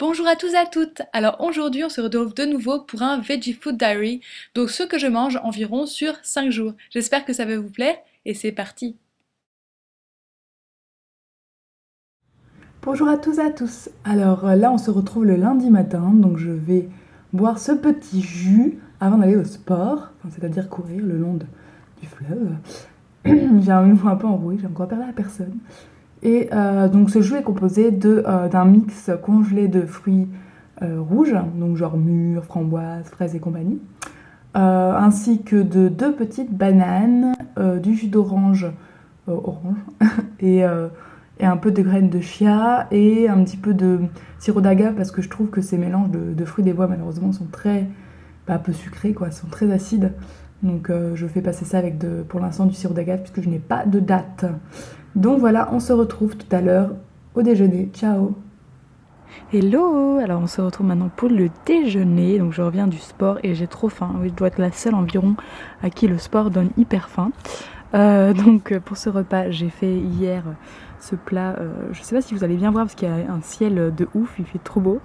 Bonjour à tous et à toutes. Alors aujourd'hui on se retrouve de nouveau pour un Veggie Food Diary, donc ce que je mange environ sur 5 jours. J'espère que ça va vous plaire et c'est parti. Bonjour à tous et à tous. Alors là, on se retrouve le lundi matin, donc je vais boire ce petit jus avant d'aller au sport, enfin, c'est-à-dire courir le long du fleuve. J'ai une voix un peu enrouée, j'ai encore parlé à personne. Et donc ce jus est composé d'un mix congelé de fruits rouges, donc genre mûres, framboises, fraises et compagnie, ainsi que de deux petites bananes, du jus d'orange orange et, euh, et un peu de graines de chia et un petit peu de sirop d'agave parce que je trouve que ces mélanges de fruits des bois malheureusement sont très peu sucrés quoi, sont très acides. Donc je fais passer ça avec pour l'instant du sirop d'agave puisque je n'ai pas de date. Donc voilà, on se retrouve tout à l'heure au déjeuner. Ciao. Hello! Alors on se retrouve maintenant pour le déjeuner. Donc je reviens du sport et j'ai trop faim. Oui, je dois être la seule environ à qui le sport donne hyper faim. Pour ce repas, j'ai fait hier ce plat. Je sais pas si vous allez bien voir parce qu'il y a un ciel de ouf, il fait trop beau.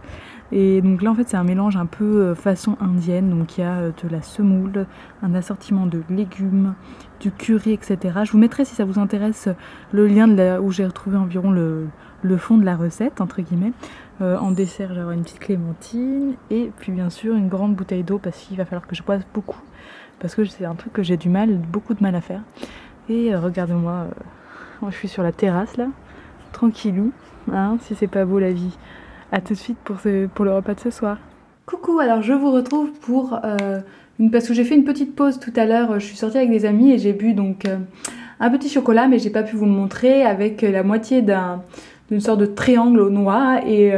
Et donc là en fait c'est un mélange un peu façon indienne. Donc il y a de la semoule, un assortiment de légumes, du curry, etc. Je vous mettrai si ça vous intéresse le lien où j'ai retrouvé environ le fond de la recette entre guillemets. En dessert, j'aurai une petite clémentine et puis bien sûr une grande bouteille d'eau parce qu'il va falloir que je boive beaucoup parce que c'est un truc que j'ai beaucoup de mal à faire. Et regardez-moi, moi je suis sur la terrasse là, tranquillou, hein, si c'est pas beau la vie. A tout de suite pour le repas de ce soir. Coucou, alors je vous retrouve pour parce que j'ai fait une petite pause tout à l'heure, je suis sortie avec des amis et j'ai bu donc un petit chocolat mais j'ai pas pu vous le montrer avec la moitié d'une sorte de triangle aux noix et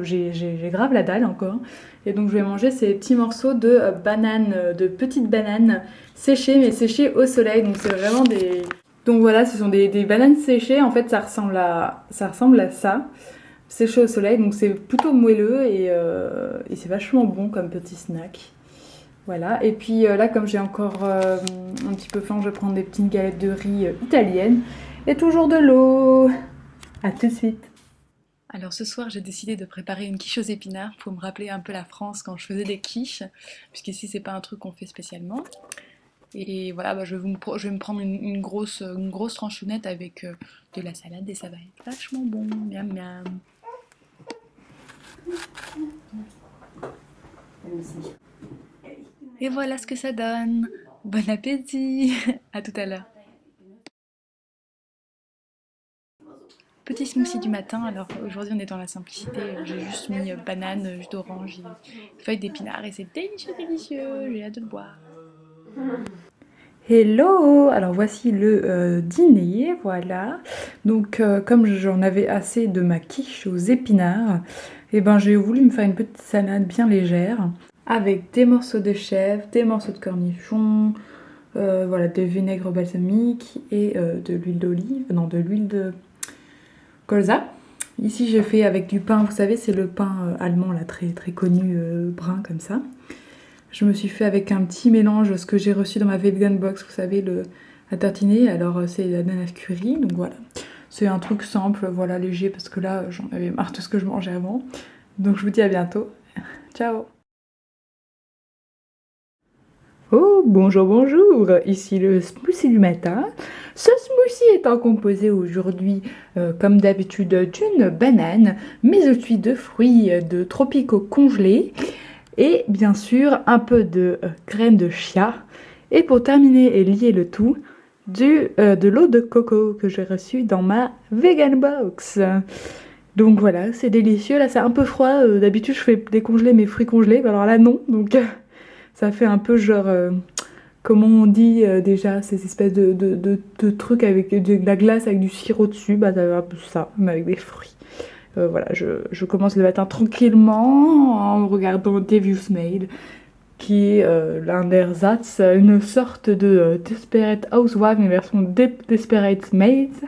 j'ai grave la dalle encore et donc je vais manger ces petits morceaux de bananes, de petites bananes séchées mais séchées au soleil donc c'est vraiment des... Donc voilà, ce sont des bananes séchées, en fait ça ressemble à ça séché au soleil, donc c'est plutôt moelleux et c'est vachement bon comme petit snack. Voilà, et puis là comme j'ai encore un petit peu faim, je vais prendre des petites galettes de riz italiennes et toujours de l'eau. À tout de suite. Alors ce soir j'ai décidé de préparer une quiche aux épinards pour me rappeler un peu la France quand je faisais des quiches, puisqu'ici c'est pas un truc qu'on fait spécialement. Et voilà, je vais me prendre une grosse tranchounette avec de la salade et ça va être vachement bon. Miam miam. Et voilà ce que ça donne. Bon appétit. À tout à l'heure. Petit smoothie du matin, alors aujourd'hui on est dans la simplicité, j'ai juste mis banane, jus d'orange et feuilles d'épinards et c'est délicieux, délicieux, j'ai hâte de le boire. Hello! Alors voici le dîner, voilà. Donc comme j'en avais assez de ma quiche aux épinards, et ben j'ai voulu me faire une petite salade bien légère avec des morceaux de chèvre, des morceaux de cornichons, voilà, de vinaigre balsamique et de l'huile d'olive, non de l'huile de colza. Ici j'ai fait avec du pain, vous savez c'est le pain allemand là très très connu brun comme ça. Je me suis fait avec un petit mélange, ce que j'ai reçu dans ma vegan box, vous savez, à tartiner. Alors c'est l'ananas curry, donc voilà. C'est un truc simple, voilà, léger, parce que là j'en avais marre de ce que je mangeais avant. Donc je vous dis à bientôt. Ciao! Oh, bonjour, bonjour! Ici le smoothie du matin. Ce smoothie étant composé aujourd'hui, comme d'habitude, d'une banane, mais aussi de fruits de tropicaux congelés et bien sûr un peu de graines de chia et pour terminer et lier le tout de l'eau de coco que j'ai reçue dans ma vegan box. Donc voilà, c'est délicieux. Là c'est un peu froid, d'habitude je fais décongeler mes fruits congelés, mais alors là non, donc ça fait un peu genre comment on dit déjà ces espèces de trucs avec de la glace avec du sirop dessus, bah ça un peu ça mais avec des fruits. Voilà, je commence le matin tranquillement en regardant Devious Maid, qui est l'un d'ersatz, une sorte de Desperate Housewives, mais version Desperate Maids.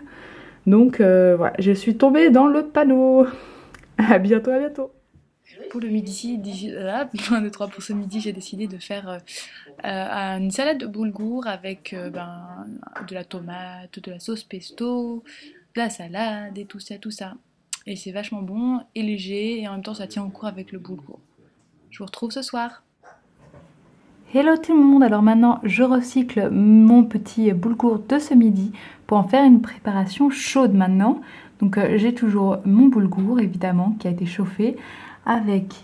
Donc voilà, je suis tombée dans le panneau. À bientôt, à bientôt. Pour le midi, là, 1, 2, 3, pour ce midi, j'ai décidé de faire une salade de boulgour avec de la tomate, de la sauce pesto, de la salade et tout ça, tout ça. Et c'est vachement bon et léger et en même temps ça tient au cours avec le boulgour. Je vous retrouve ce soir. Hello tout le monde, alors maintenant je recycle mon petit boulgour de ce midi pour en faire une préparation chaude maintenant. Donc j'ai toujours mon boulgour évidemment qui a été chauffé avec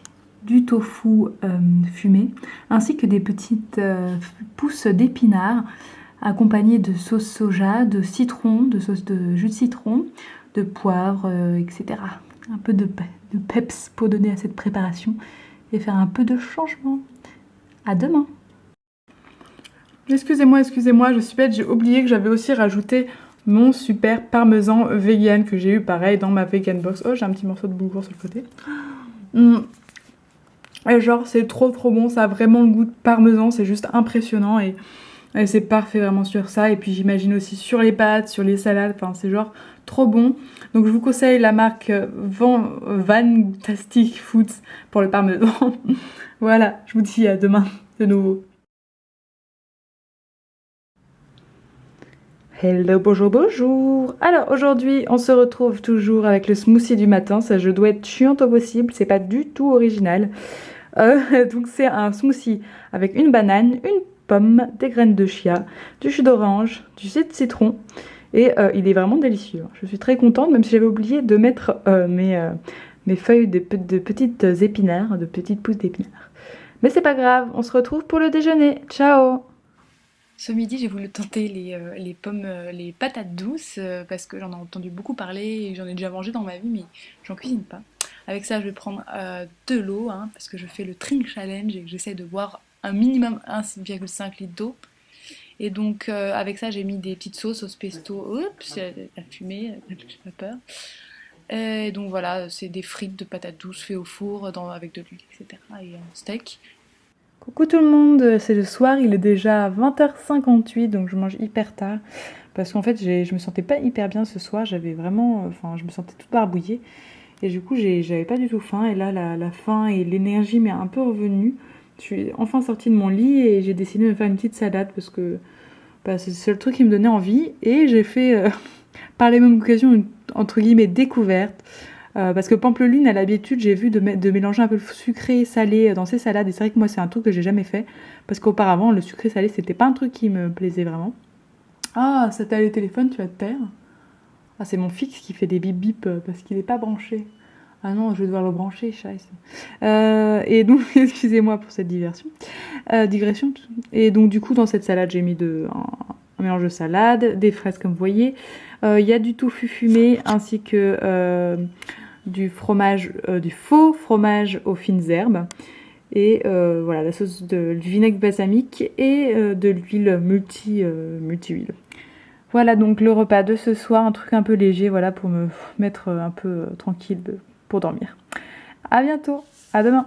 du tofu fumé ainsi que des petites pousses d'épinards accompagnées de sauce soja, de citron, de sauce de jus de citron, de poivre, etc. Un peu de peps pour donner à cette préparation et faire un peu de changement. À demain! Excusez-moi, je suis bête, j'ai oublié que j'avais aussi rajouté mon super parmesan vegan que j'ai eu pareil dans ma vegan box. Oh, j'ai un petit morceau de boulgour sur le côté. Et genre, c'est trop bon, ça a vraiment le goût de parmesan, c'est juste impressionnant et c'est parfait vraiment sur ça. Et puis j'imagine aussi sur les pâtes, sur les salades, enfin c'est genre trop bon. Donc je vous conseille la marque Fantastic Foods pour le parmesan. Voilà, je vous dis à demain de nouveau. Hello, bonjour. Alors aujourd'hui, on se retrouve toujours avec le smoothie du matin. Ça, je dois être chiante au possible, c'est pas du tout original. Donc c'est un smoothie avec une banane, une pomme, des graines de chia, du jus d'orange, du jus de citron. Et il est vraiment délicieux. Je suis très contente, même si j'avais oublié de mettre mes feuilles de petites épinards, de petites pousses d'épinards. Mais c'est pas grave, on se retrouve pour le déjeuner. Ciao! Ce midi, j'ai voulu tenter les pommes, les patates douces parce que j'en ai entendu beaucoup parler et j'en ai déjà mangé dans ma vie, mais j'en cuisine pas. Avec ça, je vais prendre de l'eau parce que je fais le Drink Challenge et que j'essaie de boire un minimum 1,5 litre d'eau. Et donc, avec ça, j'ai mis des petites sauces pesto. Oups, la fumée, j'ai pas peur. Et donc voilà, c'est des frites de patates douces faites au four avec de l'huile, etc. Et un steak. Coucou tout le monde, c'est le soir, il est déjà 20h58 donc je mange hyper tard parce qu'en fait je me sentais pas hyper bien ce soir, j'avais vraiment, je me sentais toute barbouillée et du coup j'avais pas du tout faim et là la faim et l'énergie m'est un peu revenue. Je suis enfin sortie de mon lit et j'ai décidé de me faire une petite salade parce que c'est le seul truc qui me donnait envie et j'ai fait par les mêmes occasions une entre guillemets découverte. Parce que Pampelune, à l'habitude, j'ai vu de mélanger un peu le sucré et salé dans ses salades. Et c'est vrai que moi, c'est un truc que j'ai jamais fait. Parce qu'auparavant, le sucré salé, c'était pas un truc qui me plaisait vraiment. Ah, ça t'a le téléphone, tu vas te taire. Ah, c'est mon fixe qui fait des bip bip parce qu'il est pas branché. Ah non, je vais devoir le brancher, scheiße. Et donc, excusez-moi pour cette digression. Et donc, du coup, dans cette salade, j'ai mis un mélange de salade, des fraises comme vous voyez. Il y a du tofu fumé ainsi que du fromage, du faux fromage aux fines herbes et voilà la sauce du vinaigre balsamique et de l'huile multi-huile. Voilà donc le repas de ce soir, un truc un peu léger, voilà pour me mettre un peu tranquille pour dormir. À bientôt, à demain.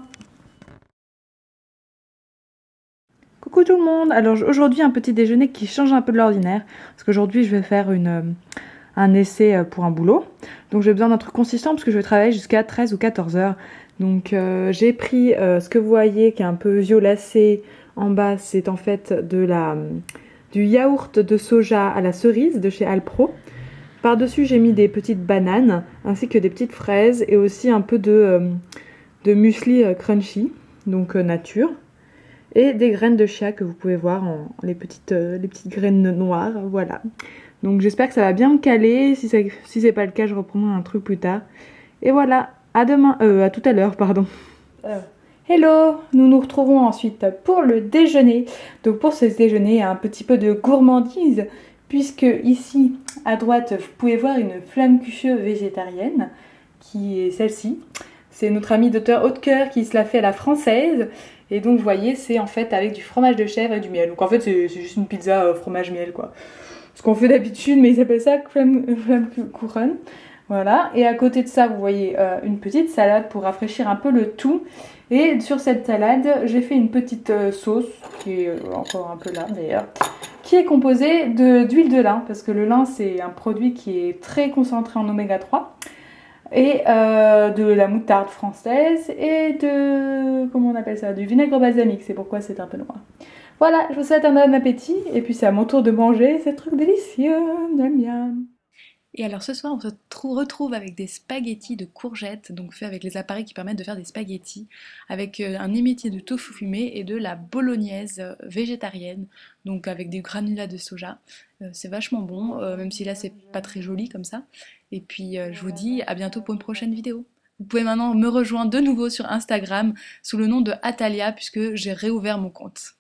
Coucou tout le monde, alors aujourd'hui un petit déjeuner qui change un peu de l'ordinaire parce qu'aujourd'hui je vais faire un essai pour un boulot. Donc j'ai besoin d'un truc consistant parce que je vais travailler jusqu'à 13 ou 14 heures. Donc j'ai pris ce que vous voyez qui est un peu violacé en bas, c'est en fait du yaourt de soja à la cerise de chez Alpro. Par-dessus j'ai mis des petites bananes ainsi que des petites fraises et aussi un peu de muesli crunchy, donc nature. Et des graines de chia que vous pouvez voir, les petites graines noires, voilà. Donc j'espère que ça va bien me caler. Si c'est pas le cas, je reprendrai un truc plus tard. Et voilà, à demain, à tout à l'heure, pardon. Hello, nous nous retrouvons ensuite pour le déjeuner. Donc pour ce déjeuner, un petit peu de gourmandise, puisque ici, à droite, vous pouvez voir une flamme cucheux végétarienne, qui est celle-ci. C'est notre ami Dr Hautecœur qui se l'a fait à la française. Et donc vous voyez, c'est en fait avec du fromage de chèvre et du miel. Donc en fait, c'est juste une pizza fromage-miel, quoi. Ce qu'on fait d'habitude, mais ils appellent ça flamme couronne. Voilà, et à côté de ça, vous voyez une petite salade pour rafraîchir un peu le tout. Et sur cette salade, j'ai fait une petite sauce, qui est encore un peu là d'ailleurs, qui est composée d'huile de lin, parce que le lin, c'est un produit qui est très concentré en oméga 3. Et de la moutarde française et comment on appelle ça, du vinaigre balsamique, c'est pourquoi c'est un peu noir. Voilà, je vous souhaite un bon appétit et puis c'est à mon tour de manger ces trucs délicieux. Miam miam. Et alors ce soir, on se retrouve avec des spaghettis de courgettes, donc fait avec les appareils qui permettent de faire des spaghettis, avec un émietté de tofu fumé et de la bolognaise végétarienne, donc avec des granulats de soja. C'est vachement bon, même si là c'est pas très joli comme ça. Et puis je vous dis à bientôt pour une prochaine vidéo. Vous pouvez maintenant me rejoindre de nouveau sur Instagram sous le nom de Atalia puisque j'ai réouvert mon compte.